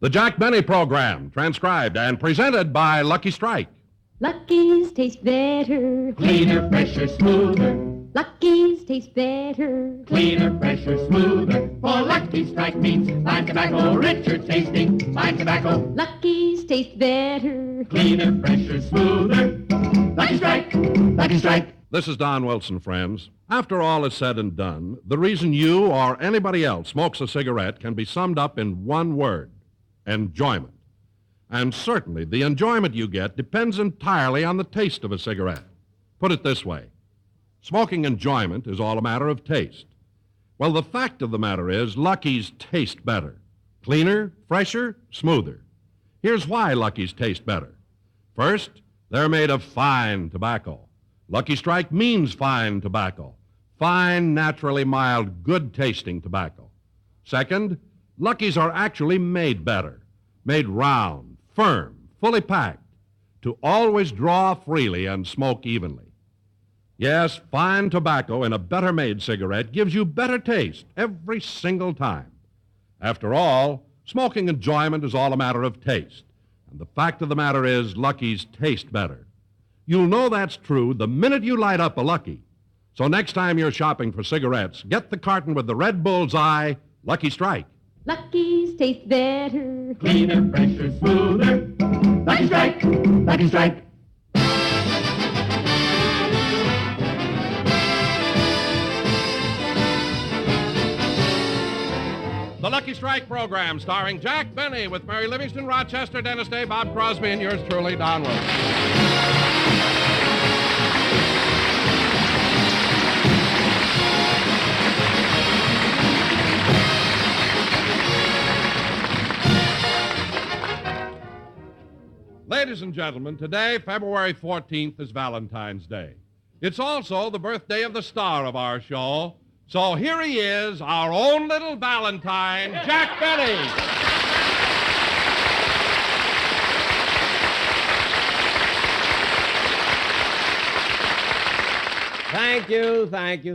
The Jack Benny Program, transcribed and presented by Lucky Strike. Lucky's taste better. Cleaner, fresher, smoother. Lucky's taste better. Cleaner, fresher, smoother. For Lucky Strike means fine tobacco, richer tasting, fine tobacco. Lucky's taste better. Cleaner, fresher, smoother. Lucky Strike, Lucky Strike. This is Don Wilson, friends. After all is said and done, the reason you or anybody else smokes a cigarette can be summed up in one word: enjoyment. And certainly the enjoyment you get depends entirely on the taste of a cigarette. Put it this way: smoking enjoyment is all a matter of taste. Well, the fact of the matter is Lucky's taste better. Cleaner, fresher, smoother. Here's why Lucky's taste better. First, they're made of fine tobacco. Lucky Strike means fine tobacco. Fine, naturally mild, good-tasting tobacco. Second, Lucky's are actually made better. Made round, firm, fully packed, to always draw freely and smoke evenly. Yes, fine tobacco in a better-made cigarette gives you better taste every single time. After all, smoking enjoyment is all a matter of taste. And the fact of the matter is, Lucky's taste better. You'll know that's true the minute you light up a Lucky. So next time you're shopping for cigarettes, get the carton with the red bullseye, Lucky Strike. Lucky's taste better. Cleaner, fresher, smoother. Lucky Strike, Lucky Strike. The Lucky Strike Program, starring Jack Benny with Mary Livingston, Rochester, Dennis Day, Bob Crosby, and yours truly, Don Wilson. Ladies and gentlemen, today, February 14th, is Valentine's Day. It's also the birthday of the star of our show. So here he is, our own little Valentine, Jack Benny. Thank you.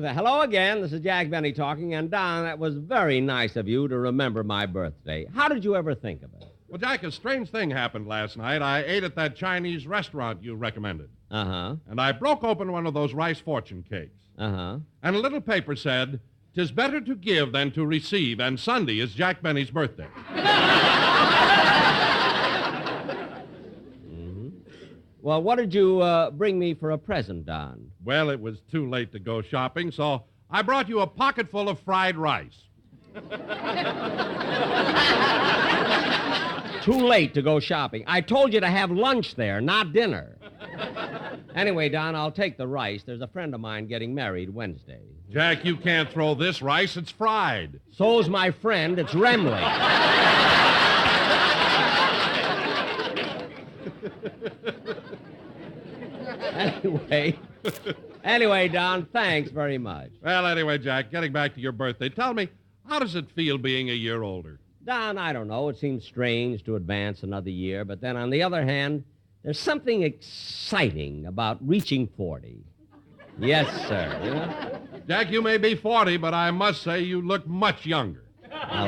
Hello again. This is Jack Benny talking. And, Don, that was very nice of you to remember my birthday. How did you ever think of it? Well, Jack, a strange thing happened last night. I ate at that Chinese restaurant you recommended. Uh-huh. And I broke open one of those rice fortune cakes. Uh-huh. And a little paper said, "'Tis better to give than to receive, and Sunday is Jack Benny's birthday." Mm-hmm. Well, what did you bring me for a present, Don? Well, it was too late to go shopping, so I brought you a pocket full of fried rice. Too late to go shopping. I told you to have lunch there, not dinner. Anyway, Don, I'll take the rice. There's a friend of mine getting married Wednesday. Jack, you can't throw this rice. It's fried. So's my friend. It's Remley. Anyway, Don, thanks very much. Well, anyway, Jack, getting back to your birthday, tell me, how does it feel being a year older? Don, I don't know. It seems strange to advance another year, but then on the other hand, there's something exciting about reaching 40. Yes, sir. You know? Jack, you may be 40, but I must say you look much younger. Well,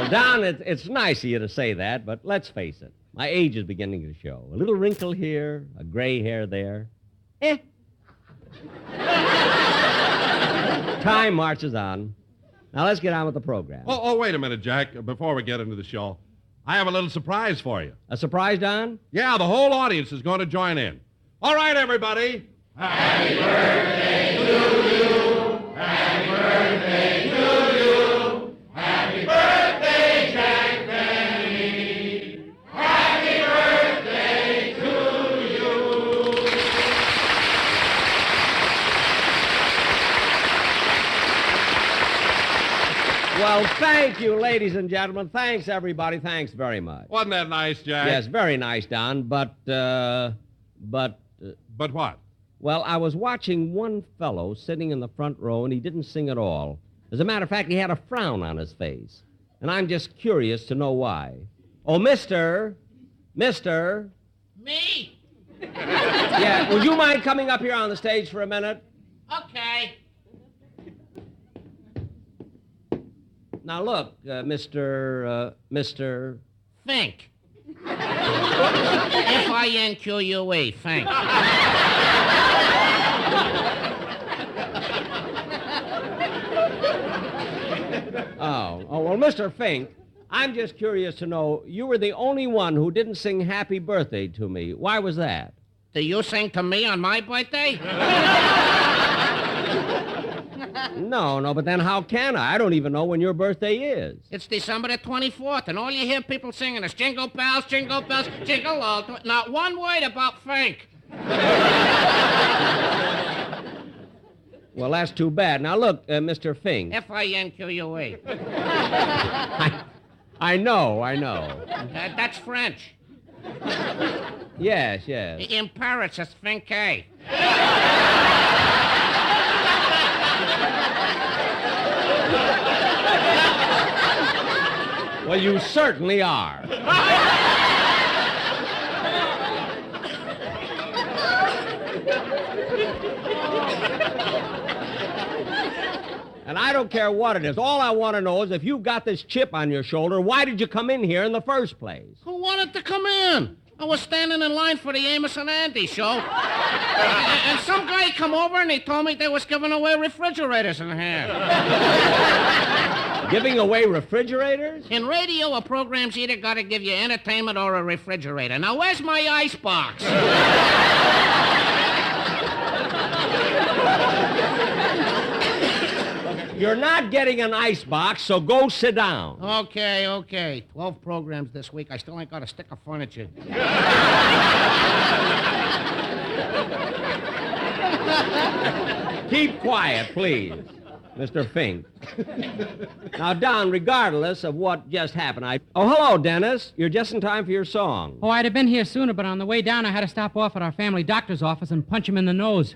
Don, it's nice of you to say that, but let's face it. My age is beginning to show. A little wrinkle here, a gray hair there. Time marches on. Now, let's get on with the program. Oh, wait a minute, Jack. Before we get into the show, I have a little surprise for you. A surprise, Don? Yeah, the whole audience is going to join in. All right, everybody. Happy birthday to you. Happy birthday to you. Happy birthday, Jack Benny. Happy birthday to you. Well, thank you, ladies and gentlemen. Thanks, everybody. Thanks very much. Wasn't that nice, Jack? Yes, very nice, Don, but But what? well, I was watching one fellow sitting in the front row, and he didn't sing at all. As a matter of fact, he had a frown on his face. And I'm just curious to know why. Oh, Mister. Me? Yeah, would you mind coming up here on the stage for a minute? Okay. Now, look, Mr. Fink. F-I-N-Q-U-E, Fink. Well, Mr. Fink, I'm just curious to know, you were the only one who didn't sing happy birthday to me. Why was that? Do you sing to me on my birthday? No, but then how can I? I don't even know when your birthday is. It's December the 24th, and all you hear people singing is jingle bells, jingle all. Not one word about Fink. Well, that's too bad. Now, look, Mr. Fink. F-I-N-Q-U-E. I know. That's French. Yes. In Paris, it's Finkay. Well, you certainly are. And I don't care what it is. All I want to know is if you've got this chip on your shoulder, why did you come in here in the first place? Who wanted to come in? I was standing in line for the Amos and Andy show. And some guy come over and he told me they was giving away refrigerators in here. Giving away refrigerators? In radio, a program's either got to give you entertainment or a refrigerator. Now, where's my icebox? You're not getting an icebox, so go sit down. Okay. 12 programs this week. I still ain't got a stick of furniture. Keep quiet, please, Mr. Fink. Now, Don, regardless of what just happened, Oh, hello, Dennis. You're just in time for your song. Oh, I'd have been here sooner, but on the way down, I had to stop off at our family doctor's office and punch him in the nose.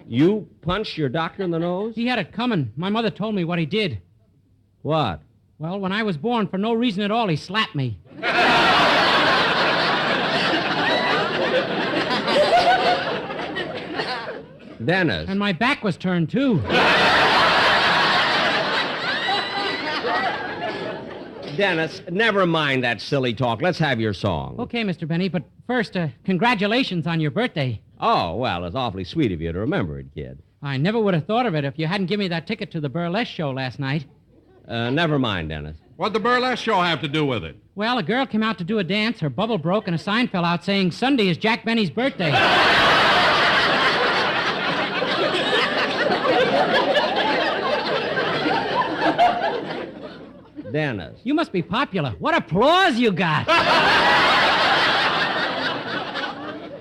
You punched your doctor in the nose? He had it coming. My mother told me what he did. What? Well, when I was born, for no reason at all, he slapped me. Dennis. And my back was turned, too. Dennis, never mind that silly talk. Let's have your song. Okay, Mr. Benny, but first, congratulations on your birthday. Oh, well, it's awfully sweet of you to remember it, kid. I never would have thought of it if you hadn't given me that ticket to the burlesque show last night. Never mind, Dennis. What'd the burlesque show have to do with it? Well, a girl came out to do a dance, her bubble broke, and a sign fell out saying, Sunday is Jack Benny's birthday. Dennis. You must be popular. What applause you got.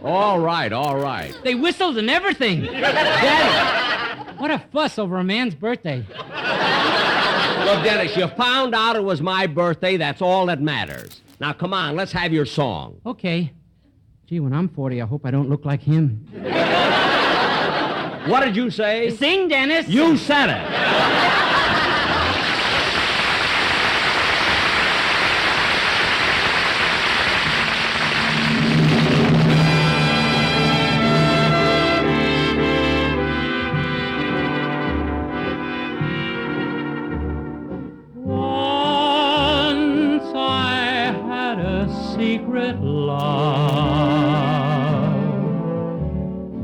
All right. They whistled and everything. Dennis! What a fuss over a man's birthday. Look, Dennis, you found out it was my birthday. That's all that matters. Now, come on, let's have your song. Okay. Gee, when I'm 40, I hope I don't look like him. What did you say? Sing, Dennis. You said it. Secret love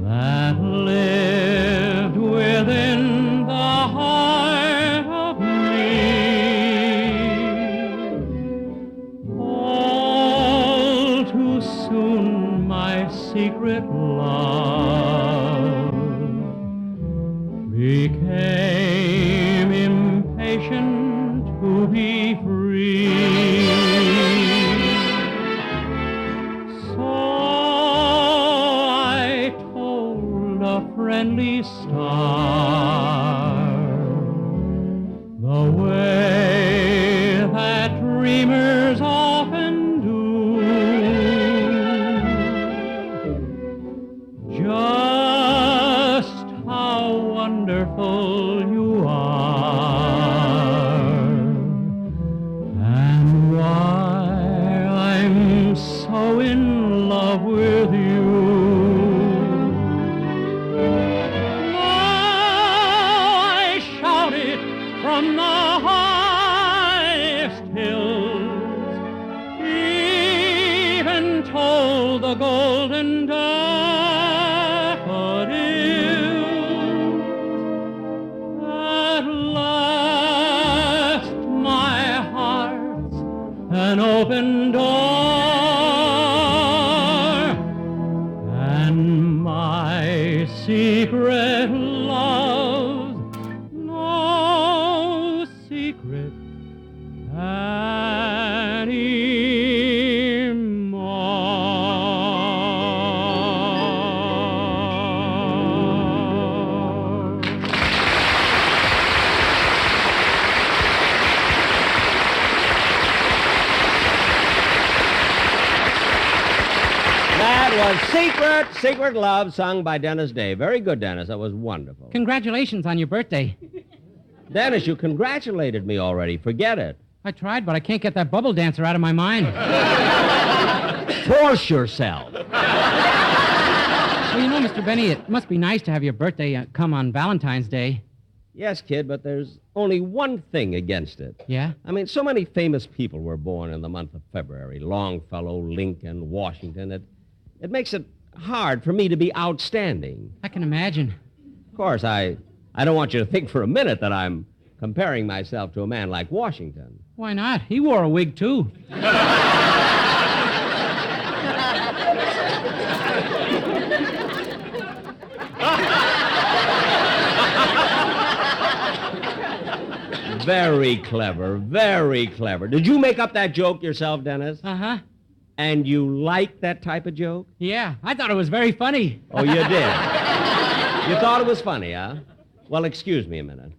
that lived within the heart of me. All too soon my secret love became impatient to be free. Friendly star, the way that dreamers often do, just how wonderful you are, and why I'm so in love with you. From the heart all the golden daffodils. At last my heart's an open door, and my secret love's no secret anymore. That was Secret Love, sung by Dennis Day. Very good, Dennis. That was wonderful. Congratulations on your birthday. Dennis, you congratulated me already. Forget it. I tried, but I can't get that bubble dancer out of my mind. Force yourself. Well, you know, Mr. Benny, it must be nice to have your birthday come on Valentine's Day. Yes, kid, but there's only one thing against it. Yeah? I mean, so many famous people were born in the month of February. Longfellow, Lincoln, Washington. It makes it hard for me to be outstanding. I can imagine. Of course, I don't want you to think for a minute that I'm comparing myself to a man like Washington. Why not? He wore a wig, too. Very clever, very clever. Did you make up that joke yourself, Dennis? Uh-huh. And you like that type of joke? Yeah, I thought it was very funny. Oh, you did? You thought it was funny, huh? Well, excuse me a minute.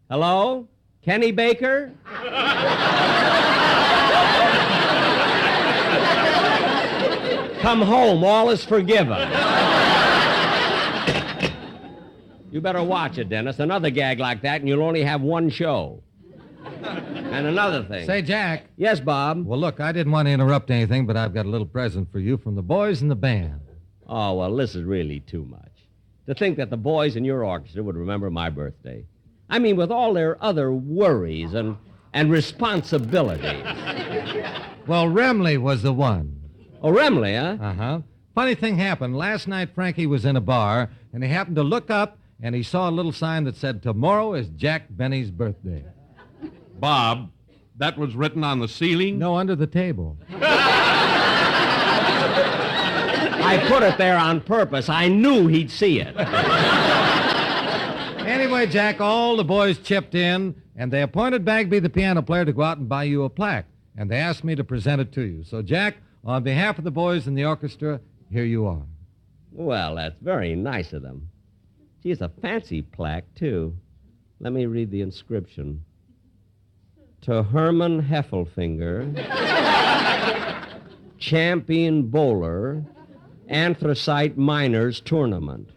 Hello? Kenny Baker? Come home, all is forgiven. You better watch it, Dennis. Another gag like that, and you'll only have one show. And another thing. Say, Jack. Yes, Bob? Well, look, I didn't want to interrupt anything, but I've got a little present for you from the boys in the band. Oh, well, this is really too much. To think that the boys in your orchestra would remember my birthday. I mean, with all their other worries and responsibilities. Well, Remley was the one. Oh, Remley, huh? Uh-huh. Funny thing happened. Last night, Frankie was in a bar, and he happened to look up, and he saw a little sign that said, "Tomorrow is Jack Benny's birthday." Bob, that was written on the ceiling? No, under the table. I put it there on purpose. I knew he'd see it. Anyway, Jack, all the boys chipped in, and they appointed Bagby, the piano player, to go out and buy you a plaque. And they asked me to present it to you. So, Jack, on behalf of the boys in the orchestra, here you are. Well, that's very nice of them. Gee, it's a fancy plaque, too. Let me read the inscription. To Herman Heffelfinger, champion bowler, Anthracite Miners Tournament.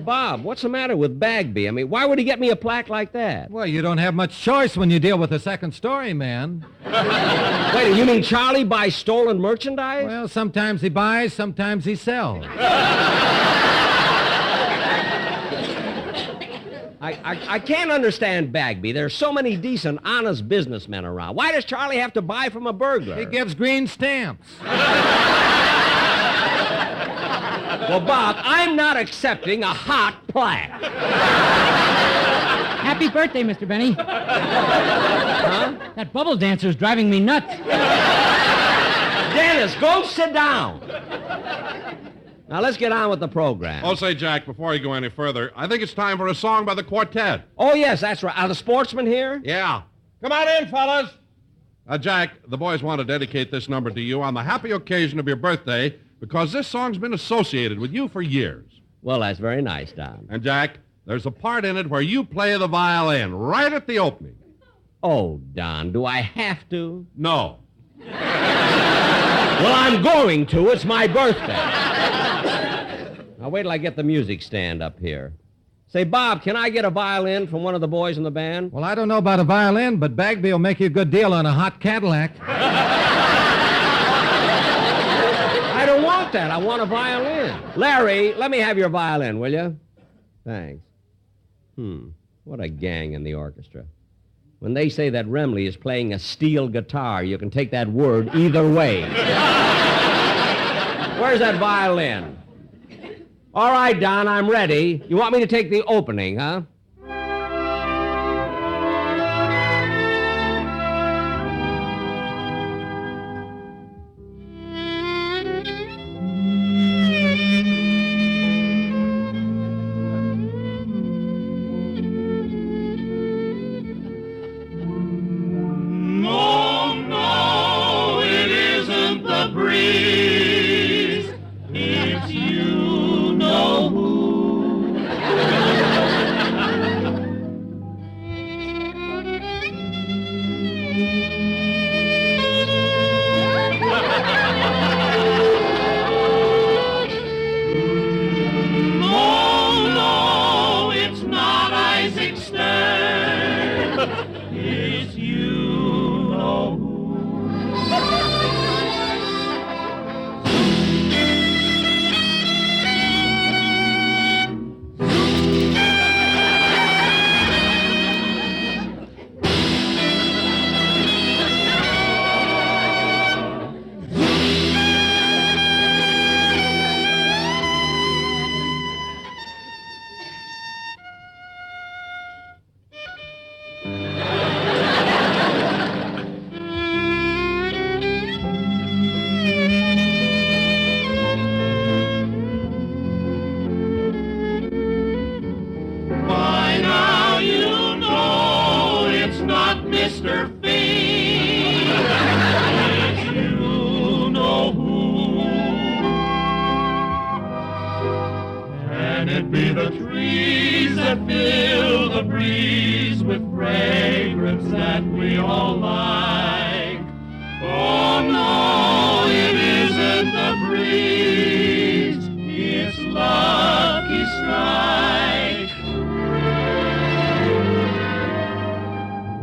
Bob, what's the matter with Bagby? I mean, why would he get me a plaque like that? Well, you don't have much choice when you deal with a second story man. Wait, you mean Charlie buys stolen merchandise? Well, sometimes he buys, sometimes he sells. I can't understand Bagby. There's so many decent, honest businessmen around. Why does Charlie have to buy from a burglar? He gives green stamps. Well, Bob, I'm not accepting a hot plaque. Happy birthday, Mr. Benny. Huh? That bubble dancer's driving me nuts. Dennis, go sit down. Now, let's get on with the program. Oh, say, Jack, before you go any further, I think it's time for a song by the quartet. Oh, yes, that's right. Are the sportsmen here? Yeah. Come on in, fellas. Jack, the boys want to dedicate this number to you on the happy occasion of your birthday because this song's been associated with you for years. Well, that's very nice, Don. And, Jack, there's a part in it where you play the violin right at the opening. Oh, Don, do I have to? No. Well, I'm going to. It's my birthday. Now, wait till I get the music stand up here. Say, Bob, can I get a violin from one of the boys in the band? Well, I don't know about a violin, but Bagby will make you a good deal on a hot Cadillac. I don't want about that. I want a violin. Larry, let me have your violin, will you? Thanks. What a gang in the orchestra. When they say that Remley is playing a steel guitar, you can take that word either way. Where's that violin? All right, Don, I'm ready. You want me to take the opening, huh?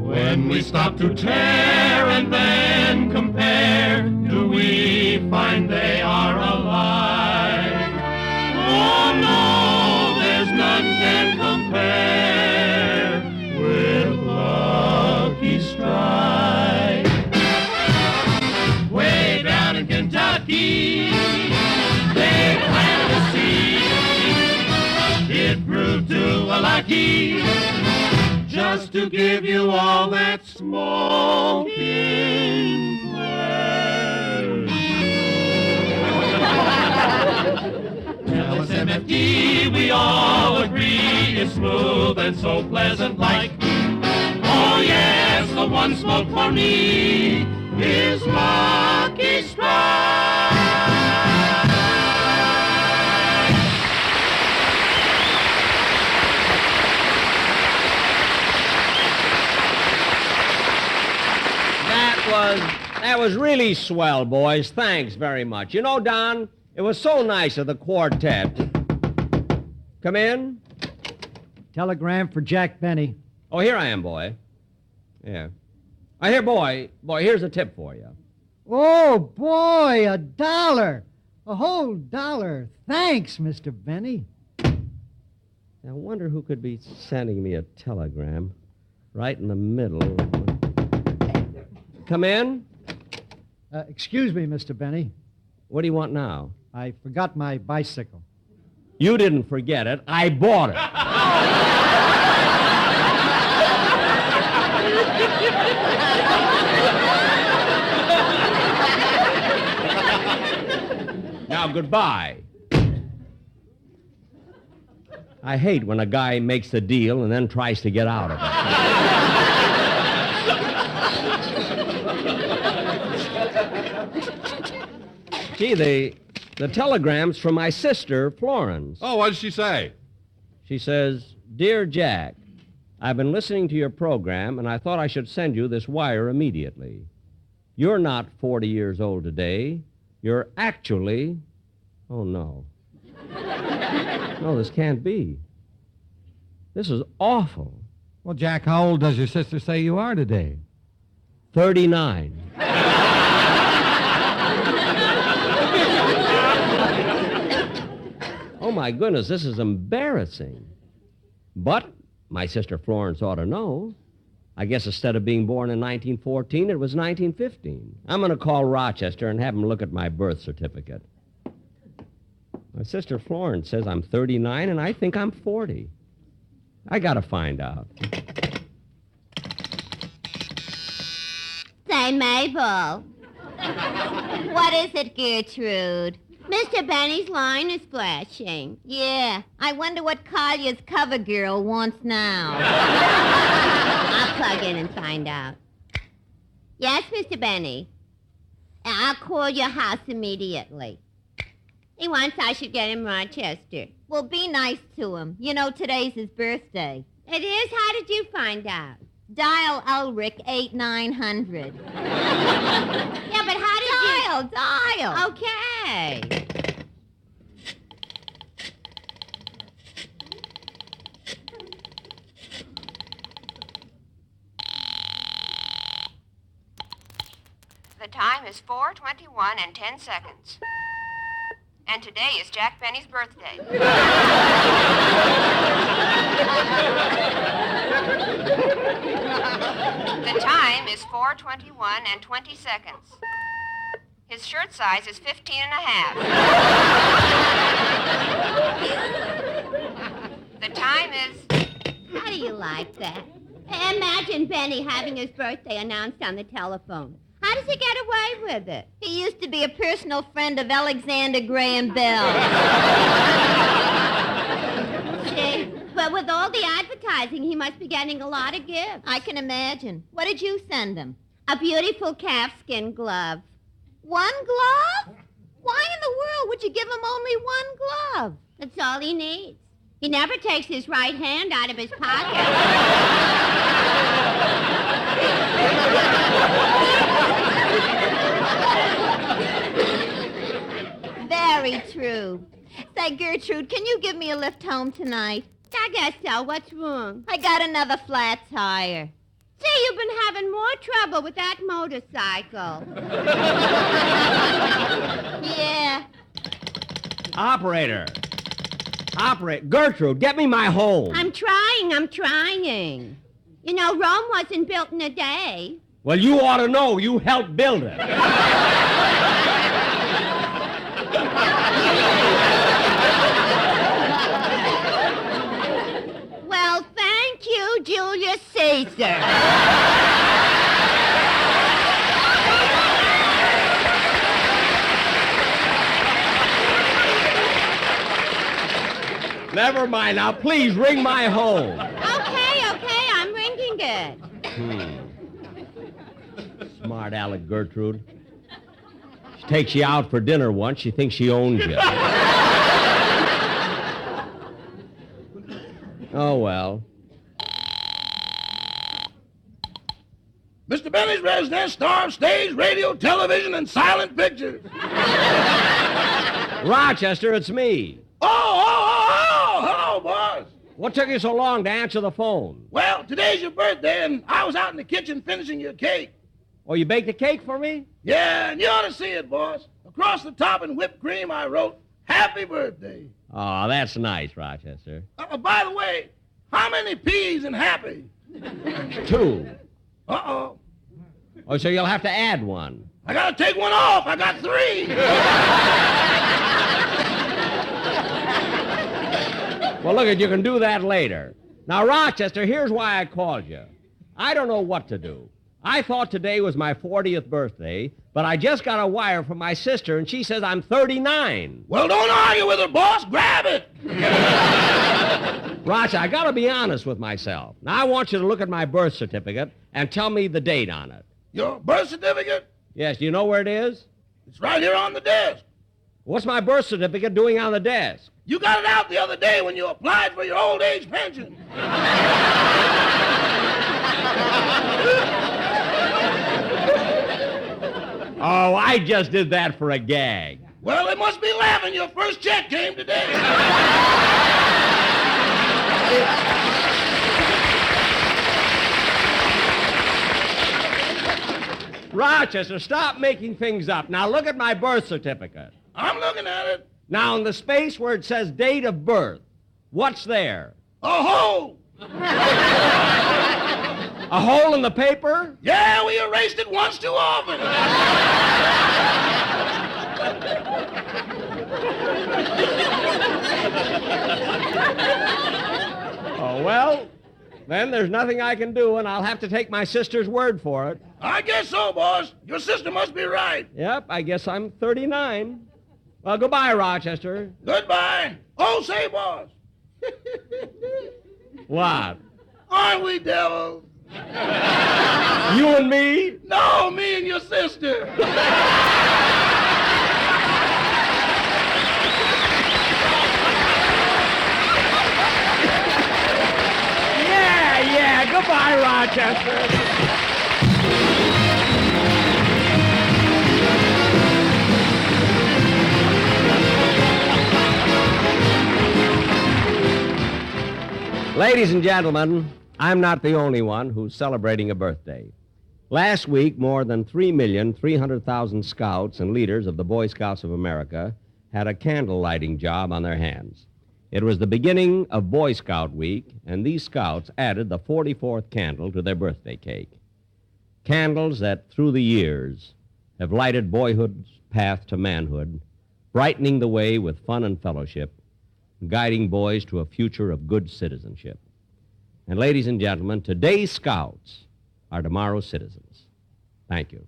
When we stop to tear and then compare, do we find they are alike? Oh no, there's none can compare with Lucky Strike. Way down in Kentucky, they planted a seed. It grew to a lucky, just to give you all that smoking pleasure. LSMFD, we all agree, is smooth and so pleasant like. Oh yes, the one smoke for me is Lucky Strike. That was really swell, boys. Thanks very much. You know, Don, it was so nice of the quartet. Come in. Telegram for Jack Benny. Oh, here I am, boy. Yeah. Here, boy, here's a tip for you. Oh, boy, $1. A whole $1. Thanks, Mr. Benny. I wonder who could be sending me a telegram right in the middle. Come in. Excuse me, Mr. Benny. What do you want now? I forgot my bicycle. You didn't forget it. I bought it. Now, goodbye. I hate when a guy makes a deal and then tries to get out of it. Gee, the telegram's from my sister, Florence. Oh, what did she say? She says, Dear Jack, I've been listening to your program, and I thought I should send you this wire immediately. You're not 40 years old today. You're actually... Oh, no. No, this can't be. This is awful. Well, Jack, how old does your sister say you are today? 39. my goodness, this is embarrassing. But my sister Florence ought to know. I guess instead of being born in 1914, it was 1915. I'm going to call Rochester and have him look at my birth certificate. My sister Florence says I'm 39, and I think I'm 40. I got to find out. Say, Mabel. What is it, Gertrude? Mr. Benny's line is flashing. Yeah, I wonder what Collier's cover girl wants now. I'll plug in and find out. Yes, Mr. Benny. I'll call your house immediately. He wants I should get him Rochester. Well, be nice to him. You know, today's his birthday. It is? How did you find out? Dial Ulrich 8900. Yeah, but how did you... Dial. Okay. The time is 4:21 and 10 seconds. And today is Jack Benny's birthday. The time is 4:21 and 20 seconds. His shirt size is 15 and a half. The time is... How do you like that? Imagine Benny having his birthday announced on the telephone. How does he get away with it? He used to be a personal friend of Alexander Graham Bell. See? But with all the advertising, he must be getting a lot of gifts. I can imagine. What did you send him? A beautiful calfskin glove. One glove? Why in the world would you give him only one glove? That's all he needs. He never takes his right hand out of his pocket. Very true. Say, Gertrude, can you give me a lift home tonight? I guess so. What's wrong? I got another flat tire. See, you've been having more trouble with that motorcycle. Yeah. Operator. Gertrude, get me my home. I'm trying. You know, Rome wasn't built in a day. Well, you ought to know. You helped build it. Well, thank you, Julius Caesar. Never mind. Now, please ring my home. Okay, I'm ringing it. Smart aleck, Gertrude. She takes you out for dinner once. She thinks she owns you. Oh, well. Mr. Benny's residence, star of stage, radio, television, and silent pictures. Rochester, it's me. Hello, boss. What took you so long to answer the phone? Well, today's your birthday, and I was out in the kitchen finishing your cake. Oh, you baked a cake for me? Yeah, and you ought to see it, boss. Across the top in whipped cream, I wrote, Happy Birthday. Oh, that's nice, Rochester. By the way, how many P's in happy? 2. Uh-oh. Oh, so you'll have to add one. I gotta take one off. I got 3. Well, look, you can do that later. Now, Rochester, here's why I called you. I don't know what to do. I thought today was my 40th birthday, but I just got a wire from my sister, and she says I'm 39. Well, don't argue with her, boss. Grab it. Rochester, I got to be honest with myself. Now, I want you to look at my birth certificate and tell me the date on it. Your birth certificate? Yes, do you know where it is? It's right here on the desk. What's my birth certificate doing on the desk? You got it out the other day when you applied for your old age pension. Oh, I just did that for a gag. Well, they must be laughing. Your first check came today. Rochester, stop making things up. Now look at my birth certificate. I'm looking at it. Now, in the space where it says date of birth, what's there? A hole. A hole in the paper? Yeah, we erased it once too often. Oh, well, then there's nothing I can do, and I'll have to take my sister's word for it. I guess so, boss. Your sister must be right. Yep, I guess I'm 39. Well, goodbye, Rochester. Goodbye. Oh, say, boss. What? Aren't we devils? You and me? No, me and your sister. Yeah, goodbye, Rochester. Ladies and gentlemen, I'm not the only one who's celebrating a birthday. Last week, more than 3,300,000 scouts and leaders of the Boy Scouts of America had a candle lighting job on their hands. It was the beginning of Boy Scout Week, and these scouts added the 44th candle to their birthday cake. Candles that, through the years, have lighted boyhood's path to manhood, brightening the way with fun and fellowship, guiding boys to a future of good citizenship. And ladies and gentlemen, today's scouts are tomorrow's citizens. Thank you.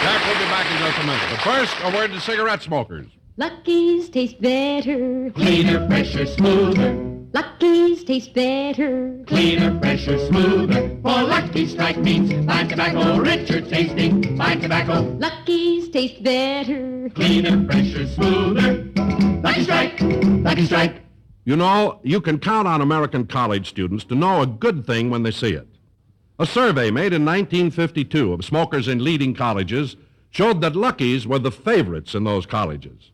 Jack will be back in just a minute. But first, a word to cigarette smokers. Lucky's taste better. Cleaner, fresher, smoother. Lucky's taste better. Cleaner, fresher, smoother. For Lucky Strike means fine tobacco, richer tasting, fine tobacco. Lucky's taste better. Cleaner, fresher, smoother. Lucky Strike, Lucky Strike. You know, you can count on American college students to know a good thing when they see it. A survey made in 1952 of smokers in leading colleges showed that Lucky's were the favorites in those colleges.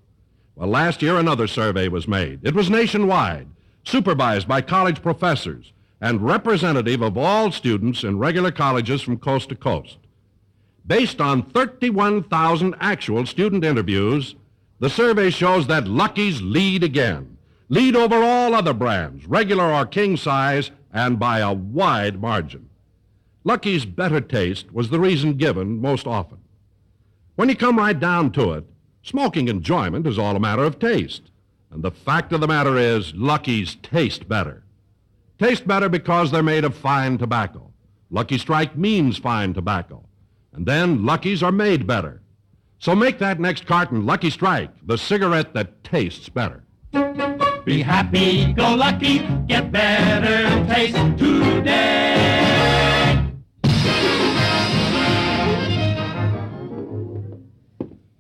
Well, last year another survey was made. It was nationwide, supervised by college professors, and representative of all students in regular colleges from coast to coast. Based on 31,000 actual student interviews, the survey shows that Lucky's lead again. Lead over all other brands, regular or king size, and by a wide margin. Lucky's better taste was the reason given most often. When you come right down to it, smoking enjoyment is all a matter of taste. And the fact of the matter is, Lucky's taste better. Taste better because they're made of fine tobacco. Lucky Strike means fine tobacco. And then Lucky's are made better. So make that next carton Lucky Strike, the cigarette that tastes better. Be happy, go lucky, get better taste today.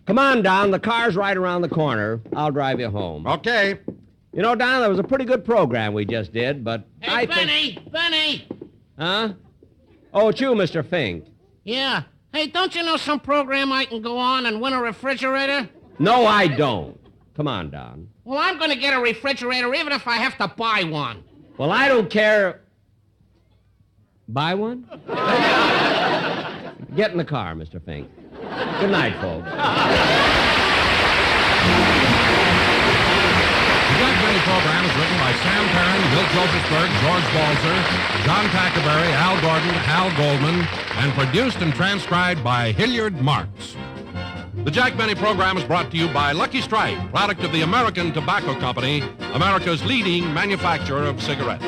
Come on, Don. The car's right around the corner. I'll drive you home. Okay. You know, Don, that was a pretty good program we just did, but Hey, Benny! Huh? Oh, it's you, Mr. Fink. Yeah. Hey, don't you know some program I can go on and win a refrigerator? No, I don't. Come on, Don. Well, I'm going to get a refrigerator even if I have to buy one. Well, I don't care. Buy one? Get in the car, Mr. Fink. Good night, folks. The Jack Benny program is written by Sam Perrin, Bill Josephsberg, George Balzer, John Tackerberry, Al Gordon, Hal Goldman, and produced and transcribed by Hilliard Marks. The Jack Benny program is brought to you by Lucky Strike, product of the American Tobacco Company, America's leading manufacturer of cigarettes.